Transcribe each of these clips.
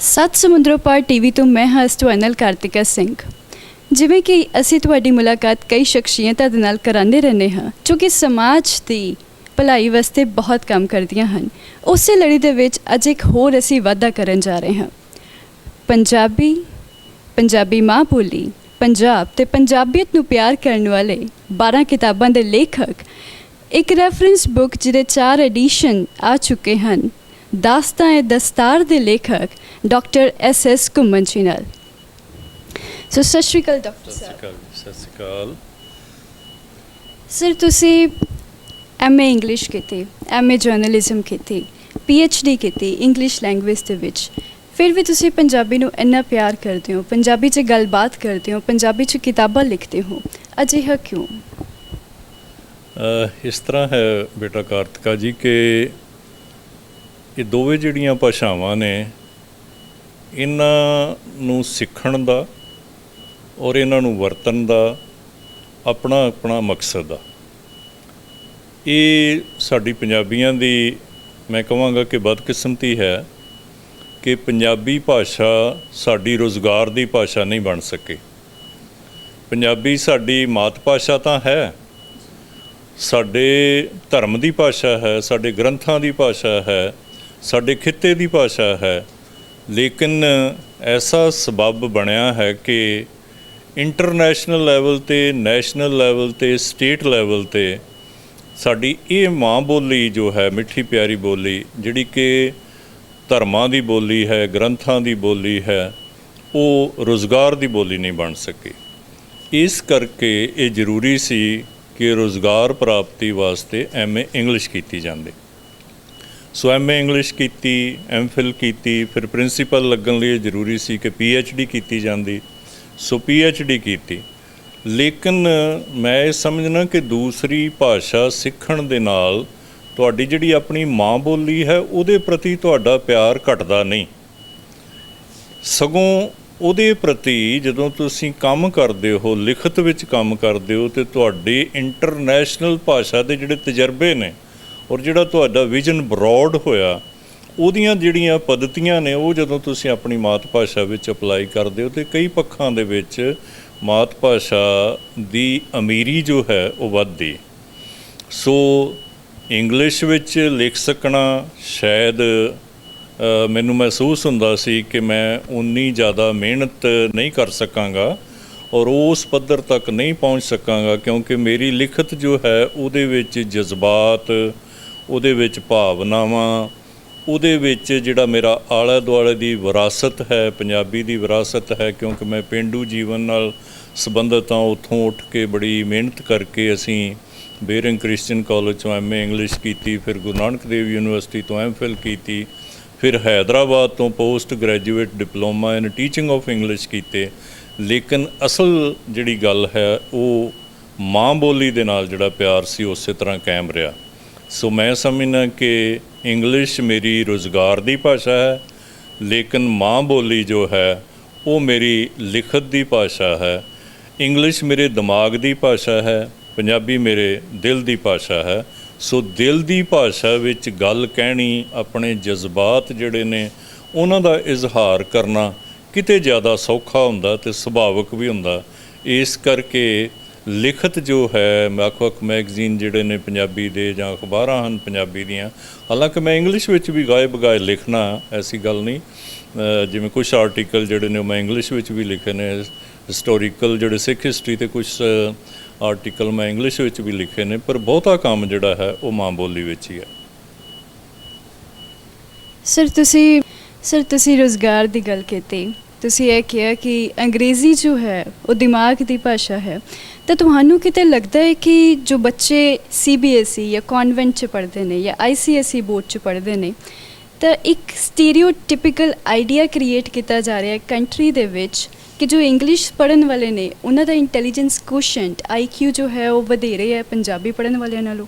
ਸੱਤ ਸਮੁੰਦਰੋਂ ਪਾਰ ਟੀਵੀ ਤੋਂ ਮੈਂ ਹਾਂ ਤੁਹਾਡੇ ਨਾਲ ਕਾਰਤਿਕਾ ਸਿੰਘ। ਜਿਵੇਂ ਕਿ ਅਸੀਂ ਤੁਹਾਡੀ ਮੁਲਾਕਾਤ ਕਈ ਸ਼ਖਸੀਅਤਾਂ ਦੇ ਨਾਲ ਕਰਾਉਂਦੇ ਰਹਿੰਦੇ ਹਾਂ ਜੋ ਕਿ ਸਮਾਜ ਦੀ ਭਲਾਈ ਵਾਸਤੇ ਬਹੁਤ ਕੰਮ ਕਰਦੀਆਂ ਹਨ। ਉਸੇ ਲੜੀ ਦੇ ਵਿੱਚ ਅੱਜ ਇੱਕ ਹੋਰ ਅਸੀਂ ਵਾਅਦਾ ਕਰਨ ਜਾ ਰਹੇ ਹਾਂ। ਪੰਜਾਬੀ ਮਾਂ ਬੋਲੀ, ਪੰਜਾਬ ਤੇ ਪੰਜਾਬੀਅਤ ਨੂੰ ਪਿਆਰ ਕਰਨ ਵਾਲੇ 12 ਕਿਤਾਬਾਂ ਦੇ ਲੇਖਕ, ਇੱਕ ਰੈਫਰੈਂਸ ਬੁੱਕ ਜਿਹਦੇ 4 ਐਡੀਸ਼ਨ ਆ ਚੁੱਕੇ ਹਨ, ਦਸਤਾਰ ਦੇ ਲੇਖਕ ਡਾਕਟਰ SS ਘੁੰਮਣ ਜੀ ਨਾਲ। ਸੋ ਸਤਿ ਸ਼੍ਰੀ ਅਕਾਲ ਡਾਕਟਰ ਸਾਹਿਬ। ਸਤਿ ਸ਼੍ਰੀ ਅਕਾਲ ਸਰ, ਤੁਸੀਂ MA ਇੰਗਲਿਸ਼ ਕੀਤੀ, MA ਜਰਨਲਿਜ਼ਮ ਕੀਤੀ, PhD ਕੀਤੀ ਇੰਗਲਿਸ਼ ਲੈਂਗੁਏਜ ਦੇ ਵਿੱਚ, ਫਿਰ ਵੀ ਤੁਸੀਂ ਪੰਜਾਬੀ ਨੂੰ ਇੰਨਾ ਪਿਆਰ ਕਰਦੇ ਹੋ, ਪੰਜਾਬੀ 'ਚ ਗੱਲਬਾਤ ਕਰਦੇ ਹੋ, ਪੰਜਾਬੀ 'ਚ ਕਿਤਾਬਾਂ ਲਿਖਦੇ ਹੋ, ਅਜਿਹਾ ਕਿਉਂ? ਇਸ ਤਰ੍ਹਾਂ ਹੈ ਬੇਟਾ ਕਾਰਤਿਕਾ ਜੀ ਕਿ ਇਹ ਦੋਵੇਂ ਜਿਹੜੀਆਂ ਭਾਸ਼ਾਵਾਂ ਨੇ, ਇਹਨਾਂ ਨੂੰ ਸਿੱਖਣ ਦਾ ਔਰ ਇਹਨਾਂ ਨੂੰ ਵਰਤਣ ਦਾ ਆਪਣਾ ਆਪਣਾ ਮਕਸਦ ਆ। ਇਹ ਸਾਡੀ ਪੰਜਾਬੀਆਂ ਦੀ ਮੈਂ ਕਹਾਂਗਾ ਕਿ ਬਦਕਿਸਮਤੀ ਹੈ ਕਿ ਪੰਜਾਬੀ ਭਾਸ਼ਾ ਸਾਡੀ ਰੁਜ਼ਗਾਰ ਦੀ ਭਾਸ਼ਾ ਨਹੀਂ ਬਣ ਸਕੀ। ਪੰਜਾਬੀ ਸਾਡੀ ਮਾਤ ਭਾਸ਼ਾ ਤਾਂ ਹੈ, ਸਾਡੇ ਧਰਮ ਦੀ ਭਾਸ਼ਾ ਹੈ, ਸਾਡੇ ਗ੍ਰੰਥਾਂ ਦੀ ਭਾਸ਼ਾ ਹੈ, ਸਾਡੇ ਖਿੱਤੇ ਦੀ ਭਾਸ਼ਾ ਹੈ, ਲੇਕਿਨ ਐਸਾ ਸਬੱਬ ਬਣਿਆ ਹੈ ਕਿ ਇੰਟਰਨੈਸ਼ਨਲ ਲੈਵਲ 'ਤੇ, ਨੈਸ਼ਨਲ ਲੈਵਲ 'ਤੇ, ਸਟੇਟ ਲੈਵਲ 'ਤੇ ਸਾਡੀ ਇਹ ਮਾਂ ਬੋਲੀ ਜੋ ਹੈ, ਮਿੱਠੀ ਪਿਆਰੀ ਬੋਲੀ, ਜਿਹੜੀ ਕਿ ਧਰਮਾਂ ਦੀ ਬੋਲੀ ਹੈ, ਗ੍ਰੰਥਾਂ ਦੀ ਬੋਲੀ ਹੈ, ਉਹ ਰੁਜ਼ਗਾਰ ਦੀ ਬੋਲੀ ਨਹੀਂ ਬਣ ਸਕੀ। ਇਸ ਕਰਕੇ ਇਹ ਜ਼ਰੂਰੀ ਸੀ ਕਿ ਰੁਜ਼ਗਾਰ ਪ੍ਰਾਪਤੀ ਵਾਸਤੇ MA ਇੰਗਲਿਸ਼ ਕੀਤੀ ਜਾਂਦੀ। ਸੋ MA ਇੰਗਲਿਸ਼ ਕੀਤੀ, MPhil ਕੀਤੀ, ਫਿਰ ਪ੍ਰਿੰਸੀਪਲ ਲੱਗਣ ਲਈ ਜ਼ਰੂਰੀ ਸੀ ਕਿ PhD ਕੀਤੀ ਜਾਂਦੀ। ਸੋ PhD ਕੀਤੀ। ਲੇਕਿਨ ਮੈਂ ਇਹ ਸਮਝਣਾ ਕਿ ਦੂਸਰੀ ਭਾਸ਼ਾ ਸਿੱਖਣ ਦੇ ਨਾਲ ਤੁਹਾਡੀ ਜਿਹੜੀ ਆਪਣੀ ਮਾਂ ਬੋਲੀ ਹੈ ਉਹਦੇ ਪ੍ਰਤੀ ਤੁਹਾਡਾ ਪਿਆਰ ਘਟਦਾ ਨਹੀਂ, ਸਗੋਂ ਉਹਦੇ ਪ੍ਰਤੀ ਜਦੋਂ ਤੁਸੀਂ ਕੰਮ ਕਰਦੇ ਹੋ, ਲਿਖਤ ਵਿੱਚ ਕੰਮ ਕਰਦੇ ਹੋ, ਅਤੇ ਤੁਹਾਡੀ ਇੰਟਰਨੈਸ਼ਨਲ ਭਾਸ਼ਾ ਦੇ ਜਿਹੜੇ ਤਜਰਬੇ ਨੇ ਔਰ ਜਿਹੜਾ ਤੁਹਾਡਾ ਵਿਜ਼ਨ ਬਰੋਡ ਹੋਇਆ, ਉਹਦੀਆਂ ਜਿਹੜੀਆਂ ਪੱਧਤੀਆਂ ਨੇ, ਉਹ ਜਦੋਂ ਤੁਸੀਂ ਆਪਣੀ ਮਾਤ ਭਾਸ਼ਾ ਵਿੱਚ ਅਪਲਾਈ ਕਰਦੇ ਹੋ, ਅਤੇ ਕਈ ਪੱਖਾਂ ਦੇ ਵਿੱਚ ਮਾਤ ਭਾਸ਼ਾ ਦੀ ਅਮੀਰੀ ਜੋ ਹੈ ਉਹ ਵੱਧਦੀ। ਸੋ ਇੰਗਲਿਸ਼ ਵਿੱਚ ਲਿਖ ਸਕਣਾ ਸ਼ਾਇਦ ਮੈਨੂੰ ਮਹਿਸੂਸ ਹੁੰਦਾ ਸੀ ਕਿ ਮੈਂ ਉਨੀ ਜ਼ਿਆਦਾ ਮਿਹਨਤ ਨਹੀਂ ਕਰ ਸਕਾਂਗਾ ਔਰ ਉਸ ਪੱਧਰ ਤੱਕ ਨਹੀਂ ਪਹੁੰਚ ਸਕਾਂਗਾ, ਕਿਉਂਕਿ ਮੇਰੀ ਲਿਖਤ ਜੋ ਹੈ ਉਹਦੇ ਵਿੱਚ ਜਜ਼ਬਾਤ, ਉਹਦੇ ਵਿੱਚ ਭਾਵਨਾਵਾਂ, ਉਹਦੇ ਵਿੱਚ ਜਿਹੜਾ ਮੇਰਾ ਆਲੇ ਦੁਆਲੇ ਦੀ ਵਿਰਾਸਤ ਹੈ, ਪੰਜਾਬੀ ਦੀ ਵਿਰਾਸਤ ਹੈ, ਕਿਉਂਕਿ ਮੈਂ ਪੇਂਡੂ ਜੀਵਨ ਨਾਲ ਸੰਬੰਧਿਤ ਹਾਂ। ਉੱਥੋਂ ਉੱਠ ਕੇ ਬੜੀ ਮਿਹਨਤ ਕਰਕੇ ਅਸੀਂ ਬੇਰਿੰਗ ਕ੍ਰਿਸਚੀਅਨ ਕਾਲਜ ਤੋਂ MA ਇੰਗਲਿਸ਼ ਕੀਤੀ, ਫਿਰ ਗੁਰੂ ਨਾਨਕ ਦੇਵ ਯੂਨੀਵਰਸਿਟੀ ਤੋਂ MPhil ਕੀਤੀ, ਫਿਰ ਹੈਦਰਾਬਾਦ ਤੋਂ post graduate diploma in teaching of English ਕੀਤੇ। ਲੇਕਿਨ ਅਸਲ ਜਿਹੜੀ ਗੱਲ ਹੈ ਉਹ ਮਾਂ ਬੋਲੀ ਦੇ ਨਾਲ ਜਿਹੜਾ ਪਿਆਰ ਸੀ ਉਸੇ ਤਰ੍ਹਾਂ ਕਾਇਮ ਰਿਹਾ। ਸੋ ਮੈਂ ਸਮਝਦਾ ਕਿ ਇੰਗਲਿਸ਼ ਮੇਰੀ ਰੁਜ਼ਗਾਰ ਦੀ ਭਾਸ਼ਾ ਹੈ, ਲੇਕਿਨ ਮਾਂ ਬੋਲੀ ਜੋ ਹੈ ਉਹ ਮੇਰੀ ਲਿਖਤ ਦੀ ਭਾਸ਼ਾ ਹੈ। ਇੰਗਲਿਸ਼ ਮੇਰੇ ਦਿਮਾਗ ਦੀ ਭਾਸ਼ਾ ਹੈ, ਪੰਜਾਬੀ ਮੇਰੇ ਦਿਲ ਦੀ ਭਾਸ਼ਾ ਹੈ। ਸੋ ਦਿਲ ਦੀ ਭਾਸ਼ਾ ਵਿੱਚ ਗੱਲ ਕਹਿਣੀ, ਆਪਣੇ ਜਜ਼ਬਾਤ ਜਿਹੜੇ ਨੇ ਉਹਨਾਂ ਦਾ ਇਜ਼ਹਾਰ ਕਰਨਾ ਕਿਤੇ ਜ਼ਿਆਦਾ ਸੌਖਾ ਹੁੰਦਾ ਅਤੇ ਸੁਭਾਵਿਕ ਵੀ ਹੁੰਦਾ। ਇਸ ਕਰਕੇ ਲਿਖਤ ਜੋ ਹੈ, ਵੱਖ-ਵੱਖ ਮੈਗਜ਼ੀਨ ਜਿਹੜੇ ਨੇ ਪੰਜਾਬੀ ਦੇ ਜਾਂ ਅਖਬਾਰਾਂ ਹਨ ਪੰਜਾਬੀ ਦੀਆਂ, ਹਾਲਾਂਕਿ ਮੈਂ ਇੰਗਲਿਸ਼ ਵਿੱਚ ਵੀ ਗਾਏ ਬਗਾਏ ਲਿਖਣਾ, ਐਸੀ ਗੱਲ ਨਹੀਂ। ਜਿਵੇਂ ਕੁਛ ਆਰਟੀਕਲ ਜਿਹੜੇ ਨੇ ਉਹ ਮੈਂ ਇੰਗਲਿਸ਼ ਵਿੱਚ ਵੀ ਲਿਖੇ ਨੇ, ਹਿਸਟੋਰੀਕਲ ਜਿਹੜੇ ਸਿੱਖ ਹਿਸਟਰੀ 'ਤੇ ਕੁਛ ਆਰਟੀਕਲ ਮੈਂ ਇੰਗਲਿਸ਼ ਵਿੱਚ ਵੀ ਲਿਖੇ ਨੇ, ਪਰ ਬਹੁਤਾ ਕੰਮ ਜਿਹੜਾ ਹੈ ਉਹ ਮਾਂ ਬੋਲੀ ਵਿੱਚ ਹੀ ਹੈ। ਸਰ ਤੁਸੀਂ ਰੁਜ਼ਗਾਰ ਦੀ ਗੱਲ ਕੀਤੀ, ਤੁਸੀਂ ਇਹ ਕਿਹਾ ਕਿ ਅੰਗਰੇਜ਼ੀ ਜੋ ਹੈ ਉਹ ਦਿਮਾਗ ਦੀ ਭਾਸ਼ਾ ਹੈ, ਤਾਂ ਤੁਹਾਨੂੰ ਕਿਤੇ ਲੱਗਦਾ ਹੈ ਕਿ ਜੋ ਬੱਚੇ CBSE ਜਾਂ ਕਨਵੈਂਟ 'ਚ ਪੜ੍ਹਦੇ ਨੇ ਜਾਂ ICSE ਬੋਰਡ 'ਚ ਪੜ੍ਹਦੇ ਨੇ, ਤਾਂ ਇੱਕ ਸਟੀਰੀਓਟਿਪੀਕਲ ਆਈਡੀਆ ਕ੍ਰੀਏਟ ਕੀਤਾ ਜਾ ਰਿਹਾ ਹੈ ਕੰਟਰੀ ਦੇ ਵਿੱਚ ਕਿ ਜੋ ਇੰਗਲਿਸ਼ ਪੜ੍ਹਨ ਵਾਲੇ ਨੇ ਉਹਨਾਂ ਦਾ ਇੰਟੈਲੀਜੈਂਸ ਕੋਸ਼ੈਂਟ IQ ਜੋ ਹੈ ਉਹ ਵਧੇਰੇ ਹੈ ਪੰਜਾਬੀ ਪੜ੍ਹਨ ਵਾਲਿਆਂ ਨਾਲੋਂ?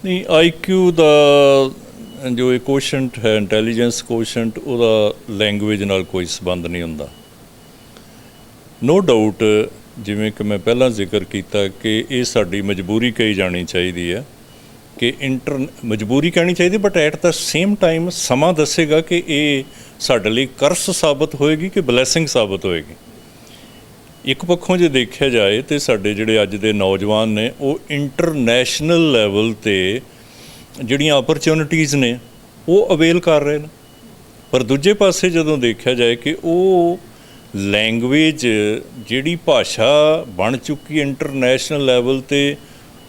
ਨਹੀਂ, IQ ਦਾ ਜੋ ਇਹ ਕੋਸ਼ੈਂਟ ਹੈ, ਇੰਟੈਲੀਜੈਂਸ ਕੋਸ਼ੈਂਟ, ਉਹਦਾ ਲੈਂਗੁਏਜ ਨਾਲ ਕੋਈ ਸੰਬੰਧ ਨਹੀਂ ਹੁੰਦਾ। ਨੋ ਡਾਊਟ, ਜਿਵੇਂ ਕਿ ਮੈਂ ਪਹਿਲਾਂ ਜ਼ਿਕਰ ਕੀਤਾ ਕਿ ਇਹ ਸਾਡੀ ਮਜਬੂਰੀ ਕਹੀ ਜਾਣੀ ਚਾਹੀਦੀ ਹੈ ਕਿ ਮਜਬੂਰੀ ਕਹਿਣੀ ਚਾਹੀਦੀ, but at the same time ਸਮਾਂ ਦੱਸੇਗਾ ਕਿ ਇਹ ਸਾਡੇ ਲਈ ਕਰਸ ਸਾਬਤ ਹੋਏਗੀ ਕਿ ਬਲੈਸਿੰਗ ਸਾਬਤ ਹੋਏਗੀ। ਇੱਕ ਪੱਖੋਂ ਜੇ ਦੇਖਿਆ ਜਾਏ ਤੇ ਸਾਡੇ ਜਿਹੜੇ ਅੱਜ ਦੇ ਨੌਜਵਾਨ ਨੇ ਉਹ ਇੰਟਰਨੈਸ਼ਨਲ ਲੈਵਲ ਤੇ ਜਿਹੜੀਆਂ ਅਪਰਚੁਨਿਟੀਜ਼ ਨੇ ਉਹ ਅਵੇਲ ਕਰ ਰਹੇ ਨੇ, ਪਰ ਦੂਜੇ ਪਾਸੇ ਜਦੋਂ ਦੇਖਿਆ ਜਾਏ ਕਿ ਉਹ ਲੈਂਗੁਏਜ ਜਿਹੜੀ ਭਾਸ਼ਾ ਬਣ ਚੁੱਕੀ ਇੰਟਰਨੈਸ਼ਨਲ ਲੈਵਲ ਤੇ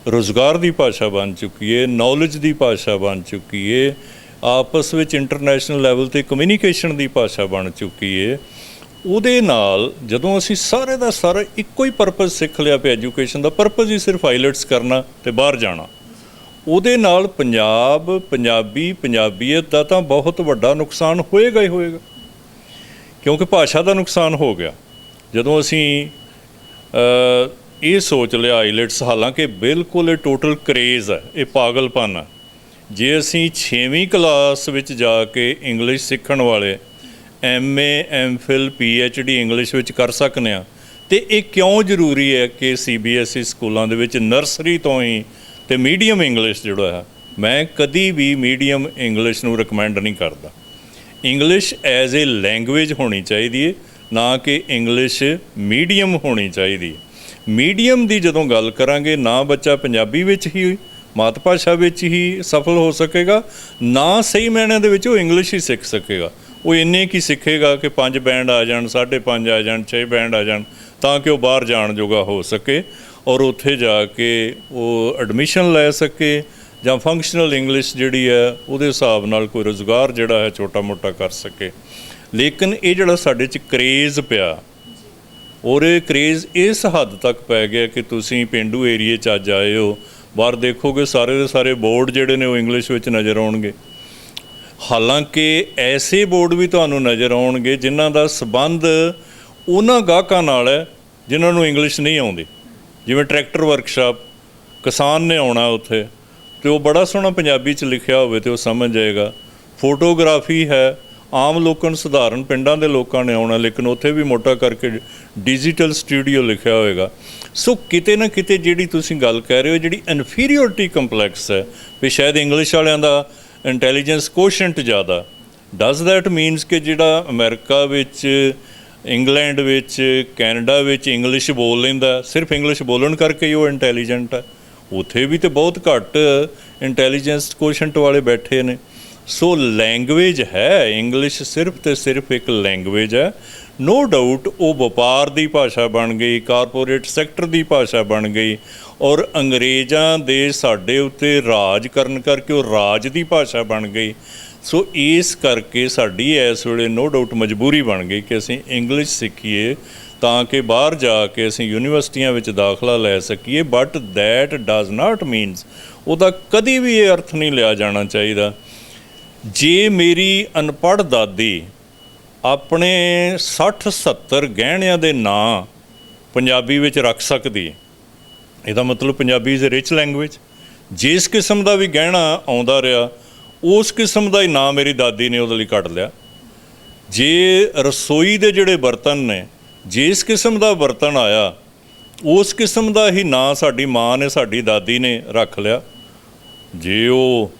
ਰੁਜ਼ਗਾਰ ਦੀ ਭਾਸ਼ਾ ਬਣ ਚੁੱਕੀ ਹੈ, ਨੌਲੇਜ ਦੀ ਭਾਸ਼ਾ ਬਣ ਚੁੱਕੀ ਹੈ, ਆਪਸ ਵਿੱਚ ਇੰਟਰਨੈਸ਼ਨਲ ਲੈਵਲ ਤੇ ਕਮਿਊਨੀਕੇਸ਼ਨ ਦੀ ਭਾਸ਼ਾ ਬਣ ਚੁੱਕੀ ਹੈ। ਉਹਦੇ ਨਾਲ ਜਦੋਂ ਅਸੀਂ ਸਾਰੇ ਦਾ ਸਾਰਾ ਇੱਕੋ ਹੀ ਪਰਪਸ ਸਿੱਖ ਲਿਆ ਪਿਆ, ਐਜੂਕੇਸ਼ਨ ਦਾ ਪਰਪਸ ਹੀ ਸਿਰਫ ਆਈਲੈਟਸ ਕਰਨਾ ਤੇ ਬਾਹਰ ਜਾਣਾ, ਉਹਦੇ ਨਾਲ ਪੰਜਾਬੀਅਤ ਦਾ ਤਾਂ ਬਹੁਤ ਵੱਡਾ ਨੁਕਸਾਨ ਹੋਏਗਾ ਹੀ ਹੋਏਗਾ, ਕਿਉਂਕਿ ਭਾਸ਼ਾ ਦਾ ਨੁਕਸਾਨ ਹੋ ਗਿਆ। ਜਦੋਂ ਅਸੀਂ ਇਹ ਸੋਚ ਲਿਆ ਆਈਲੈਟਸ, ਹਾਲਾਂਕਿ ਬਿਲਕੁਲ ਇਹ ਟੋਟਲ ਕਰੇਜ਼ ਹੈ, ਇਹ ਪਾਗਲਪਨ ਹੈ। ਜੇ ਅਸੀਂ 6ਵੀਂ ਕਲਾਸ ਵਿੱਚ ਜਾ ਕੇ ਇੰਗਲਿਸ਼ ਸਿੱਖਣ ਵਾਲੇ MA MPhil PhD ਇੰਗਲਿਸ਼ ਵਿੱਚ ਕਰ ਸਕਦੇ ਹਾਂ, ਅਤੇ ਇਹ ਕਿਉਂ ਜ਼ਰੂਰੀ ਹੈ ਕਿ CBSE ਸਕੂਲਾਂ ਦੇ ਵਿੱਚ ਨਰਸਰੀ ਤੋਂ ਹੀ ਅਤੇ ਮੀਡੀਅਮ ਇੰਗਲਿਸ਼ ਜਿਹੜਾ ਹੈ, ਮੈਂ ਕਦੀ ਵੀ ਮੀਡੀਅਮ ਇੰਗਲਿਸ਼ ਨੂੰ ਰਿਕਮੈਂਡ ਨਹੀਂ ਕਰਦਾ। ਇੰਗਲਿਸ਼ ਐਜ਼ ਏ ਲੈਂਗੁਏਜ ਹੋਣੀ ਚਾਹੀਦੀ ਹੈ, ਨਾ ਕਿ ਇੰਗਲਿਸ਼ ਮੀਡੀਅਮ ਹੋਣੀ ਚਾਹੀਦੀ ਹੈ। ਮੀਡੀਅਮ ਦੀ ਜਦੋਂ ਗੱਲ ਕਰਾਂਗੇ, ਨਾ ਬੱਚਾ ਪੰਜਾਬੀ ਵਿੱਚ ਹੀ ਮਾਤ ਭਾਸ਼ਾ ਵਿੱਚ ਹੀ ਸਫਲ ਹੋ ਸਕੇਗਾ, ਨਾ ਸਹੀ ਮਾਇਨਿਆਂ ਦੇ ਵਿੱਚ ਉਹ ਇੰਗਲਿਸ਼ ਹੀ ਸਿੱਖ ਸਕੇਗਾ। ਉਹ ਇੰਨੇ ਕੀ ਸਿੱਖੇਗਾ ਕਿ 5 ਬੈਂਡ ਆ ਜਾਣ, 5.5 ਆ ਜਾਣ, 6 ਬੈਂਡ ਆ ਜਾਣ, ਤਾਂ ਕਿ ਉਹ ਬਾਹਰ ਜਾਣ ਜੋਗਾ ਹੋ ਸਕੇ ਔਰ ਉੱਥੇ ਜਾ ਕੇ ਉਹ ਐਡਮਿਸ਼ਨ ਲੈ ਸਕੇ, ਜਾਂ ਫੰਕਸ਼ਨਲ ਇੰਗਲਿਸ਼ ਜਿਹੜੀ ਹੈ ਉਹਦੇ ਹਿਸਾਬ ਨਾਲ ਕੋਈ ਰੁਜ਼ਗਾਰ ਜਿਹੜਾ ਹੈ ਛੋਟਾ ਮੋਟਾ ਕਰ ਸਕੇ। ਲੇਕਿਨ ਇਹ ਜਿਹੜਾ ਸਾਡੇ 'ਚ ਕਰੇਜ਼ ਪਿਆ, ਔਰ ਇਹ ਕਰੇਜ਼ ਇਸ ਹੱਦ ਤੱਕ ਪੈ ਗਿਆ ਕਿ ਤੁਸੀਂ ਪੇਂਡੂ ਏਰੀਏ 'ਚ ਅੱਜ ਆਏ ਹੋ, ਬਾਹਰ ਦੇਖੋਗੇ ਸਾਰੇ ਦੇ ਸਾਰੇ ਬੋਰਡ ਜਿਹੜੇ ਨੇ ਉਹ ਇੰਗਲਿਸ਼ ਵਿੱਚ ਨਜ਼ਰ ਆਉਣਗੇ। ਹਾਲਾਂਕਿ ਐਸੇ ਬੋਰਡ ਵੀ ਤੁਹਾਨੂੰ ਨਜ਼ਰ ਆਉਣਗੇ ਜਿਨ੍ਹਾਂ ਦਾ ਸੰਬੰਧ ਉਹਨਾਂ ਗਾਹਕਾਂ ਨਾਲ ਹੈ ਜਿਨ੍ਹਾਂ ਨੂੰ ਇੰਗਲਿਸ਼ ਨਹੀਂ ਆਉਂਦੀ, ਜਿਵੇਂ ਟਰੈਕਟਰ ਵਰਕਸ਼ਾਪ, ਕਿਸਾਨ ਨੇ ਆਉਣਾ ਉੱਥੇ ਅਤੇ ਉਹ ਬੜਾ ਸੋਹਣਾ ਪੰਜਾਬੀ 'ਚ ਲਿਖਿਆ ਹੋਵੇ ਅਤੇ ਉਹ ਸਮਝ ਜਾਏਗਾ। ਫੋਟੋਗ੍ਰਾਫੀ ਹੈ, ਆਮ ਲੋਕਾਂ ਨੂੰ, ਸਧਾਰਨ ਪਿੰਡਾਂ ਦੇ ਲੋਕਾਂ ਨੇ ਆਉਣਾ, ਲੇਕਿਨ ਉੱਥੇ ਵੀ ਮੋਟਾ ਕਰਕੇ ਡਿਜੀਟਲ ਸਟੂਡੀਓ ਲਿਖਿਆ ਹੋਏਗਾ। ਸੋ ਕਿਤੇ ਨਾ ਕਿਤੇ ਜਿਹੜੀ ਤੁਸੀਂ ਗੱਲ ਕਹਿ ਰਹੇ ਹੋ, ਜਿਹੜੀ ਇਨਫੀਰੀਓਰਿਟੀ ਕੰਪਲੈਕਸ ਹੈ ਵੀ ਸ਼ਾਇਦ ਇੰਗਲਿਸ਼ ਵਾਲਿਆਂ ਦਾ ਇੰਟੈਲੀਜੈਂਸ ਕੋਸ਼ੈਂਟ ਜ਼ਿਆਦਾ, ਡਜ਼ ਦੈਟ ਮੀਨਸ ਕਿ ਜਿਹੜਾ ਅਮਰੀਕਾ ਵਿੱਚ, ਇੰਗਲੈਂਡ ਵਿੱਚ, ਕੈਨੇਡਾ ਵਿੱਚ ਇੰਗਲਿਸ਼ ਬੋਲ ਲੈਂਦਾ, ਸਿਰਫ ਇੰਗਲਿਸ਼ ਬੋਲਣ ਕਰਕੇ ਹੀ ਉਹ ਇੰਟੈਲੀਜੈਂਟ ਹੈ? ਉੱਥੇ ਵੀ ਤਾਂ ਬਹੁਤ ਘੱਟ ਇੰਟੈਲੀਜੈਂਸ ਕੋਸ਼ੈਂਟ ਵਾਲੇ ਬੈਠੇ ਨੇ। ਸੋ ਲੈਂਗੁਏਜ ਹੈ, ਇੰਗਲਿਸ਼ ਸਿਰਫ ਤੇ ਸਿਰਫ ਇੱਕ ਲੈਂਗੁਏਜ ਹੈ। ਨੋ ਡਾਊਟ ਉਹ ਵਪਾਰ ਦੀ ਭਾਸ਼ਾ ਬਣ ਗਈ, ਕਾਰਪੋਰੇਟ ਸੈਕਟਰ ਦੀ ਭਾਸ਼ਾ ਬਣ ਗਈ, ਔਰ ਅੰਗਰੇਜ਼ਾਂ ਦੇ ਸਾਡੇ ਉੱਤੇ ਰਾਜ ਕਰਨ ਕਰਕੇ ਉਹ ਰਾਜ ਦੀ ਭਾਸ਼ਾ ਬਣ ਗਈ। ਸੋ ਇਸ ਕਰਕੇ ਸਾਡੀ ਇਸ ਵੇਲੇ ਨੋ ਡਾਊਟ ਮਜਬੂਰੀ ਬਣ ਗਈ ਕਿ ਅਸੀਂ ਇੰਗਲਿਸ਼ ਸਿੱਖੀਏ ਤਾਂ ਕਿ ਬਾਹਰ ਜਾ ਕੇ ਅਸੀਂ ਯੂਨੀਵਰਸਿਟੀਆਂ ਵਿੱਚ ਦਾਖਲਾ ਲੈ ਸਕੀਏ। But that does not means, ਉਹਦਾ ਕਦੀ ਵੀ ਇਹ ਅਰਥ ਨਹੀਂ ਲਿਆ ਜਾਣਾ ਚਾਹੀਦਾ ਜੇ ਮੇਰੀ ਅਨਪੜ੍ਹ ਦਾਦੀ ਆਪਣੇ 60-70 ਗਹਿਣਿਆਂ ਦੇ ਨਾਂ ਪੰਜਾਬੀ ਵਿੱਚ ਰੱਖ ਸਕਦੀ, ਇਹਦਾ ਮਤਲਬ Punjabi is a rich language. ਜਿਸ ਕਿਸਮ ਦਾ ਵੀ ਗਹਿਣਾ ਆਉਂਦਾ ਰਿਹਾ, ਉਸ ਕਿਸਮ ਦਾ ਹੀ ਨਾਂ ਮੇਰੀ ਦਾਦੀ ਨੇ ਉਹਦੇ ਲਈ ਕੱਢ ਲਿਆ। ਜੇ ਰਸੋਈ ਦੇ ਜਿਹੜੇ ਬਰਤਨ ਨੇ, ਜਿਸ ਕਿਸਮ ਦਾ ਬਰਤਨ ਆਇਆ, ਉਸ ਕਿਸਮ ਦਾ ਹੀ ਨਾਂ ਸਾਡੀ ਮਾਂ ਨੇ, ਸਾਡੀ ਦਾਦੀ ਨੇ ਰੱਖ ਲਿਆ। ਜੇ ਉਹ